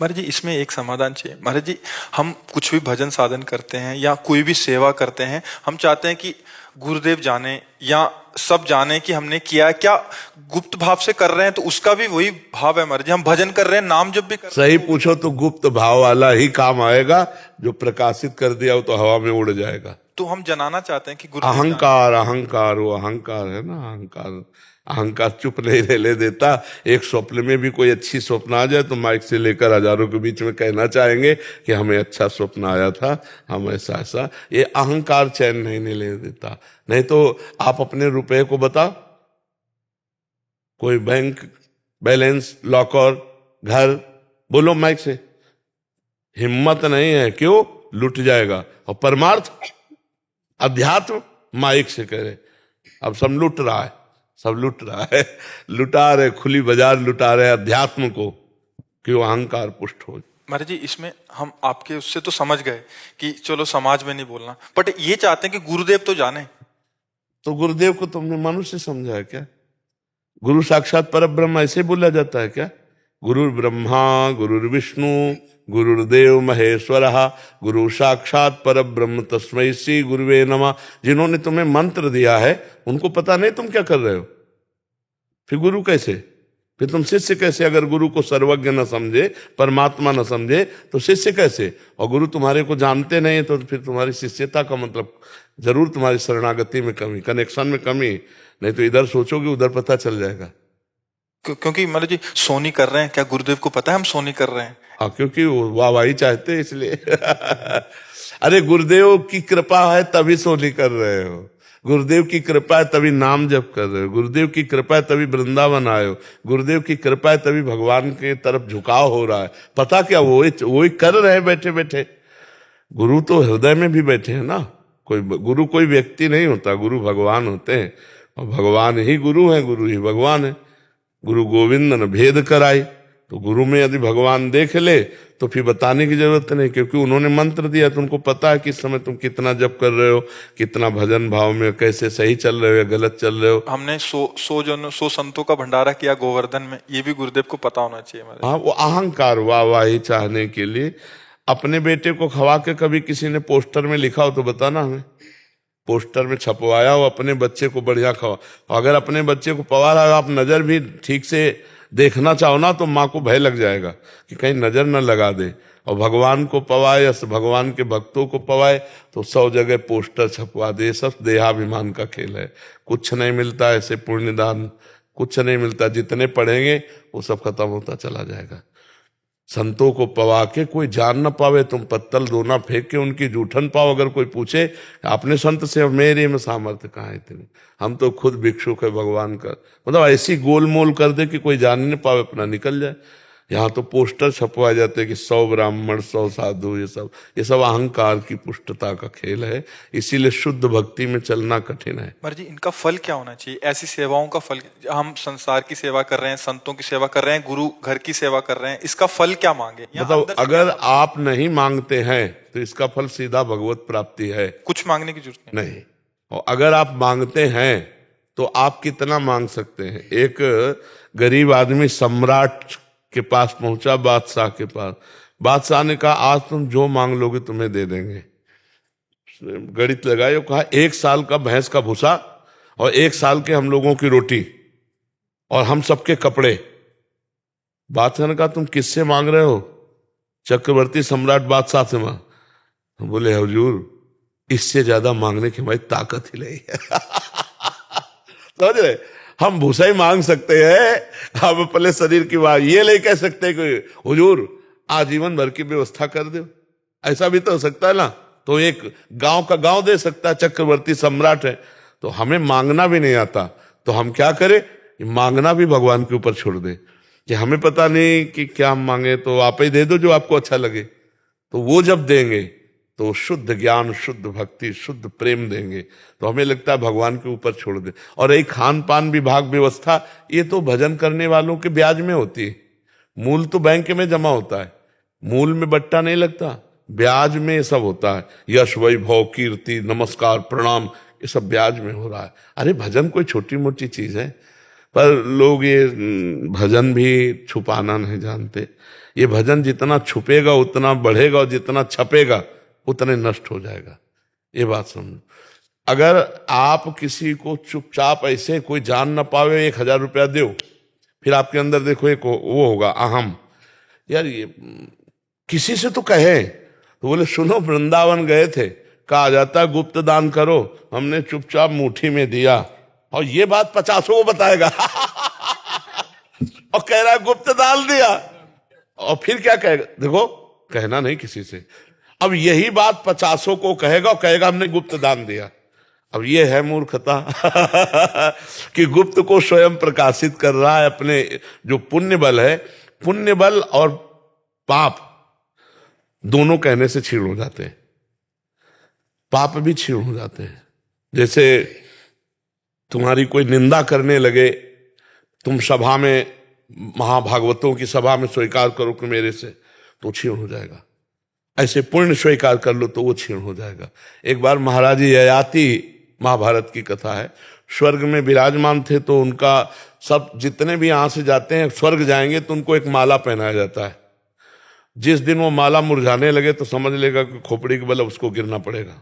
महाराज जी इसमें एक समाधान चाहिए महाराज जी। हम कुछ भी भजन साधन करते हैं या कोई भी सेवा करते हैं, हम चाहते हैं कि गुरुदेव जाने या सब जाने कि हमने किया है क्या। गुप्त भाव से कर रहे हैं तो उसका भी वही भाव है महाराज जी। हम भजन कर रहे हैं, नाम जब भी कर रहे सही हैं पूछो तो गुप्त भाव वाला ही काम आएगा, जो प्रकाशित कर दिया वो तो हवा में उड़ जाएगा। तो हम जनाना चाहते हैं कि गुरुदेव जाने। अहंकार, अहंकार, वो अहंकार है ना, अहंकार। अहंकार चुप नहीं रहने देता। एक स्वप्न में भी कोई अच्छी स्वप्न आ जाए तो माइक से लेकर हजारों के बीच में कहना चाहेंगे कि हमें अच्छा स्वप्न आया था, हम ऐसा ऐसा। ये अहंकार चैन नहीं लेने देता। नहीं तो आप अपने रुपए को बताओ, कोई बैंक बैलेंस, लॉकर, घर, बोलो माइक से। हिम्मत नहीं है, क्यों? लुट जाएगा। और परमार्थ, अध्यात्म, माइक से करे। अब सब लुट रहा है, सब लुट रहा है, लुटा रहे, खुली बाजार लुटा रहे अध्यात्म को, क्यों? अहंकार पुष्ट हो। महाराज जी इसमें हम आपके उससे तो समझ गए कि चलो समाज में नहीं बोलना, बट ये चाहते हैं कि गुरुदेव तो जाने। तो गुरुदेव को तुमने मनुष्य समझा है क्या? गुरु साक्षात परब्रह्म ऐसे बोला जाता है क्या? गुरु ब्रह्मा गुरुर्विष्णु गुरुर्देव महेश्वर गुरु साक्षात परब्रह्म तस्मै श्री गुरुवे नमः। जिन्होंने तुम्हें मंत्र दिया है उनको पता नहीं तुम क्या कर रहे हो? फिर गुरु कैसे? फिर तुम शिष्य कैसे? अगर गुरु को सर्वज्ञ न समझे, परमात्मा न समझे, तो शिष्य कैसे? और गुरु तुम्हारे को जानते नहीं तो फिर तुम्हारी शिष्यता का मतलब जरूर तुम्हारी शरणागति में कमी, कनेक्शन में कमी। नहीं तो इधर सोचोगे उधर पता चल जाएगा। क्योंकि महाराज जी सोनी कर रहे हैं, क्या गुरुदेव को पता है हम सोनी कर रहे हैं? हाँ, क्योंकि वो वाहवाही चाहते हैं इसलिए। अरे गुरुदेव की कृपा है तभी सोनी कर रहे हो, गुरुदेव की कृपा है तभी नाम जप कर रहे हो, गुरुदेव की कृपा है तभी वृंदावन आए हो, गुरुदेव की कृपा है तभी भगवान के तरफ झुकाव हो रहा है। पता क्या? वही कर रहे हैं बैठे बैठे। गुरु तो हृदय में भी बैठे हैं ना। कोई गुरु कोई व्यक्ति नहीं होता, गुरु भगवान होते हैं। और भगवान ही गुरु है, गुरु ही भगवान है। गुरु गोविंद न भेद कराई। तो गुरु में यदि भगवान देख ले तो फिर बताने की जरूरत नहीं, क्योंकि उन्होंने मंत्र दिया। तुमको पता है कि इस समय तुम कितना जप कर रहे हो, कितना भजन भाव में, कैसे सही चल रहे हो या गलत चल रहे हो। हमने 100 संतों का भंडारा किया गोवर्धन में, ये भी गुरुदेव को पता होना चाहिए महाराज। हाँ, वो अहंकार वाहवाही चाहने के लिए। अपने बेटे को खवा के कभी किसी ने पोस्टर में लिखा हो तो बताना हमें। पोस्टर में छपवाया हो अपने बच्चे को बढ़िया खवा। अगर अपने बच्चे को पवा रहा है, आप नजर भी ठीक से देखना चाहो ना तो माँ को भय लग जाएगा कि कहीं नजर न लगा दे। और भगवान को पवाए या भगवान के भक्तों को पवाए तो 100 जगह पोस्टर छपवा दे। सब देहाभिमान का खेल है। कुछ नहीं मिलता ऐसे पुण्यदान, कुछ नहीं मिलता। जितने पढ़ेंगे वो सब खत्म होता चला जाएगा। संतों को पवा के कोई जान न पावे, तुम पत्तल दोना फेंक के उनकी जूठन पाओ। अगर कोई पूछे अपने संत से, मेरे में सामर्थ्य कहाँ है इतनी, हम तो खुद भिक्षुक है भगवान का। मतलब ऐसी गोलमोल कर दे कि कोई जान नहीं पावे, अपना निकल जाए। यहाँ तो पोस्टर छपवाए जाते हैं कि 100 ब्राह्मण 100 साधु। ये सब अहंकार की पुष्टता का खेल है। इसीलिए शुद्ध भक्ति में चलना कठिन है। महाराज जी इनका फल क्या होना चाहिए? ऐसी सेवाओं का फल, हम संसार की सेवा कर रहे हैं, संतों की सेवा कर रहे हैं, गुरु घर की सेवा कर रहे हैं, इसका फल क्या मांगे? मतलब अगर आप नहीं मांगते हैं तो इसका फल सीधा भगवत प्राप्ति है। कुछ मांगने की जरूरत नहीं। और अगर आप मांगते हैं तो आप कितना मांग सकते हैं? एक गरीब आदमी सम्राट के पास पहुंचा, बादशाह के पास। बादशाह ने कहा आज तुम जो मांग लोगे तुम्हें दे देंगे। गणित लगाए, कहा 1 साल का भैंस का भूसा और 1 साल के हम लोगों की रोटी और हम सबके कपड़े। बादशाह ने कहा तुम किससे मांग रहे हो? चक्रवर्ती सम्राट बादशाह से मांग। बोले हुजूर इससे ज्यादा मांगने की हमारी ताकत ही नहीं है। समझ रहे? हम भूसा ही मांग सकते हैं, हम अपने शरीर की बात ये नहीं कह सकते कि हुजूर आजीवन भर की व्यवस्था कर दो। ऐसा भी तो हो सकता है ना। तो एक गांव का गांव दे सकता है, चक्रवर्ती सम्राट है। तो हमें मांगना भी नहीं आता तो हम क्या करें? मांगना भी भगवान के ऊपर छोड़ दे कि हमें पता नहीं कि क्या हम मांगे, तो आप ही दे दो जो आपको अच्छा लगे। तो वो जब देंगे तो शुद्ध ज्ञान, शुद्ध भक्ति, शुद्ध प्रेम देंगे। तो हमें लगता है भगवान के ऊपर छोड़ दे। और एक खान पान विभाग व्यवस्था, ये तो भजन करने वालों के ब्याज में होती है। मूल तो बैंक में जमा होता है, मूल में बट्टा नहीं लगता, ब्याज में ये सब होता है। यश वैभव कीर्ति नमस्कार प्रणाम ये सब ब्याज में हो रहा है। अरे भजन कोई छोटी मोटी चीज है? पर लोग ये भजन भी छुपाना नहीं जानते। ये भजन जितना छुपेगा उतना बढ़ेगा और जितना छपेगा उतने नष्ट हो जाएगा। ये बात समझो। अगर आप किसी को चुपचाप ऐसे कोई जान न पावे 1000 रुपया दो, फिर आपके अंदर देखो एक वो होगा अहम, यार ये किसी से तो कहे। तो बोले सुनो, वृंदावन गए थे, कहा जाता गुप्त दान करो, हमने चुपचाप मुट्ठी में दिया, और ये बात 50 को बताएगा और कह रहा है गुप्त दान दिया, और फिर क्या कहेगा? देखो, कहना नहीं किसी से। अब यही बात 50 को कहेगा और कहेगा हमने गुप्त दान दिया। अब ये है मूर्खता कि गुप्त को स्वयं प्रकाशित कर रहा है। अपने जो पुण्य बल है, पुण्य बल और पाप दोनों कहने से क्षीण हो जाते हैं, पाप भी क्षीण हो जाते हैं। जैसे तुम्हारी कोई निंदा करने लगे, तुम सभा में, महाभागवतों की सभा में स्वीकार करो कि मेरे से, तो क्षीण हो जाएगा। ऐसे पुण्य स्वीकार कर लो तो वो क्षीण हो जाएगा। एक बार महाराज ययाति, महाभारत की कथा है, स्वर्ग में विराजमान थे, तो उनका सब जितने भी यहां से जाते हैं स्वर्ग जाएंगे तो उनको एक माला पहनाया जाता है। जिस दिन वो माला मुरझाने लगे तो समझ लेगा कि खोपड़ी के बल उसको गिरना पड़ेगा।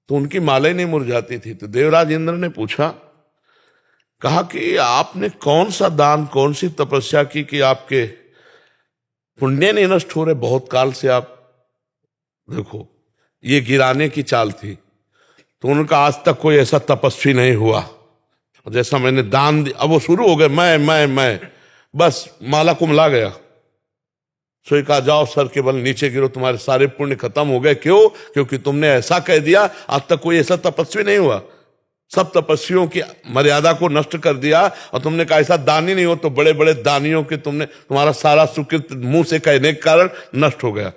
तो उनकी माला ही नहीं मुरझाती थी। तो देवराज इंद्र ने पूछा, कहा कि आपने कौन सा दान, कौन सी तपस्या की कि आपके पुण्य नहीं नष्ट हो रहे? बहुत काल से आप देखो, ये गिराने की चाल थी। तो उनका आज तक कोई ऐसा तपस्वी नहीं हुआ जैसा मैंने दान दिया। अब वो शुरू हो गए, मैं बस माला कुमला गया। सोई कहा, जाओ सर के बल नीचे गिरो, तुम्हारे सारे पुण्य खत्म हो गए। क्यों? क्योंकि तुमने ऐसा कह दिया। आज तक कोई ऐसा तपस्वी नहीं हुआ, सब तपस्वियों की मर्यादा को नष्ट कर दिया। और तुमने कहा ऐसा दानी नहीं हो, तो बड़े बड़े दानियों के तुम्हारा सारा सुकृत मुंह से कहने के कारण नष्ट हो गया।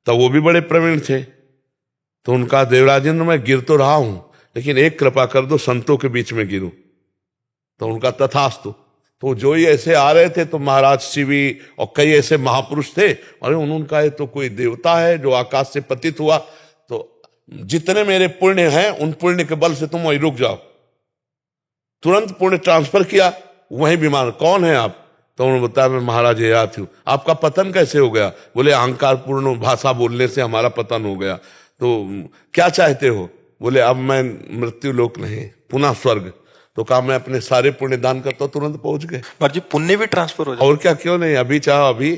तो वो भी बड़े प्रवीण थे। तो उनका, देवराज इंद्र मैं गिर तो रहा हूं, लेकिन एक कृपा कर दो, संतों के बीच में गिरूं। तो उनका तथास्तु। तो जो ही ऐसे आ रहे थे तो महाराज शिवी और कई ऐसे महापुरुष थे, अरे उन्होंने कहा तो कोई देवता है जो आकाश से पतित हुआ, तो जितने मेरे पुण्य हैं उन पुण्य के बल से तुम वहीं रुक जाओ। तुरंत पुण्य ट्रांसफर किया, वहीं विमान। कौन है आप? तो उन्होंने बताया, मैं महाराज ययाति हूं। आपका पतन कैसे हो गया? बोले अहंकार पूर्ण भाषा बोलने से हमारा पतन हो गया। तो क्या चाहते हो? बोले अब मैं मृत्यु लोक नहीं, पुनः स्वर्ग। तो कहा मैं अपने सारे पुण्य दान करता हूं, तुरंत पहुंच गए। पर जी पुण्य भी ट्रांसफर हो जाए। और क्या, क्यों नहीं? अभी चाहो अभी।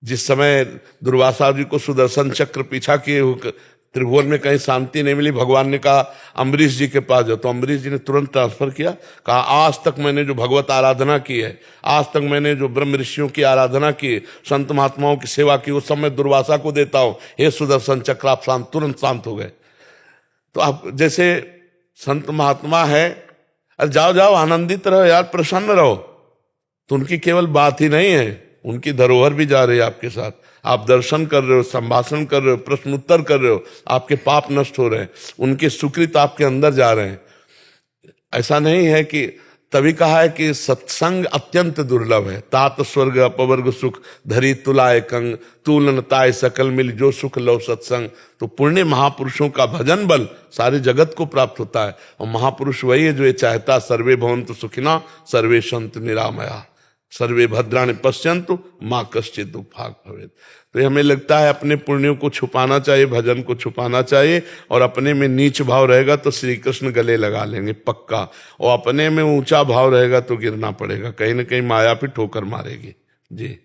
जिस समय दुर्वासा जी को सुदर्शन चक्र पीछा किए त्रिभुवन में कहीं शांति नहीं मिली, भगवान ने कहा अम्बरीश जी के पास जाओ। तो अम्बरीश जी ने तुरंत ट्रांसफर किया। कहा आज तक मैंने जो भगवत आराधना की है, आज तक मैंने जो ब्रह्म ऋषियों की आराधना की, संत महात्माओं की सेवा की, वो सब मैं दुर्वासा को देता हूं। हे सुदर्शन चक्र, आप शांत, तुरंत शांत हो गए। तो आप जैसे संत महात्मा है, अरे जाओ जाओ, आनंदित रहो यार, प्रसन्न रहो। तो उनकी केवल बात ही नहीं है, उनकी धरोहर भी जा रही है आपके साथ। आप दर्शन कर रहे हो, संभाषण कर रहे हो, प्रश्न उत्तर कर रहे हो, आपके पाप नष्ट हो रहे हैं, उनके सुकृत आपके अंदर जा रहे हैं। ऐसा नहीं है कि, तभी कहा है कि सत्संग अत्यंत दुर्लभ है। तात स्वर्ग अपवर्ग सुख धरी तुलाए कंग, तूलन ताय सकल मिल जो सुख लो सत्संग। तो पुण्य महापुरुषों का भजन बल सारे जगत को प्राप्त होता है। और महापुरुष वही है जो ये चाहता, सर्वे भवन्तु सुखिना सर्वे सन्तु निरामया सर्वे भद्राणि पश्यन्तु माँ कश्चित् दुःखभाग् भवेत्। तो हमें लगता है अपने पुण्यों को छुपाना चाहिए, भजन को छुपाना चाहिए। और अपने में नीच भाव रहेगा तो श्री कृष्ण गले लगा लेंगे पक्का, और अपने में ऊंचा भाव रहेगा तो गिरना पड़ेगा, कहीं ना कहीं माया भी ठोकर मारेगी। जी।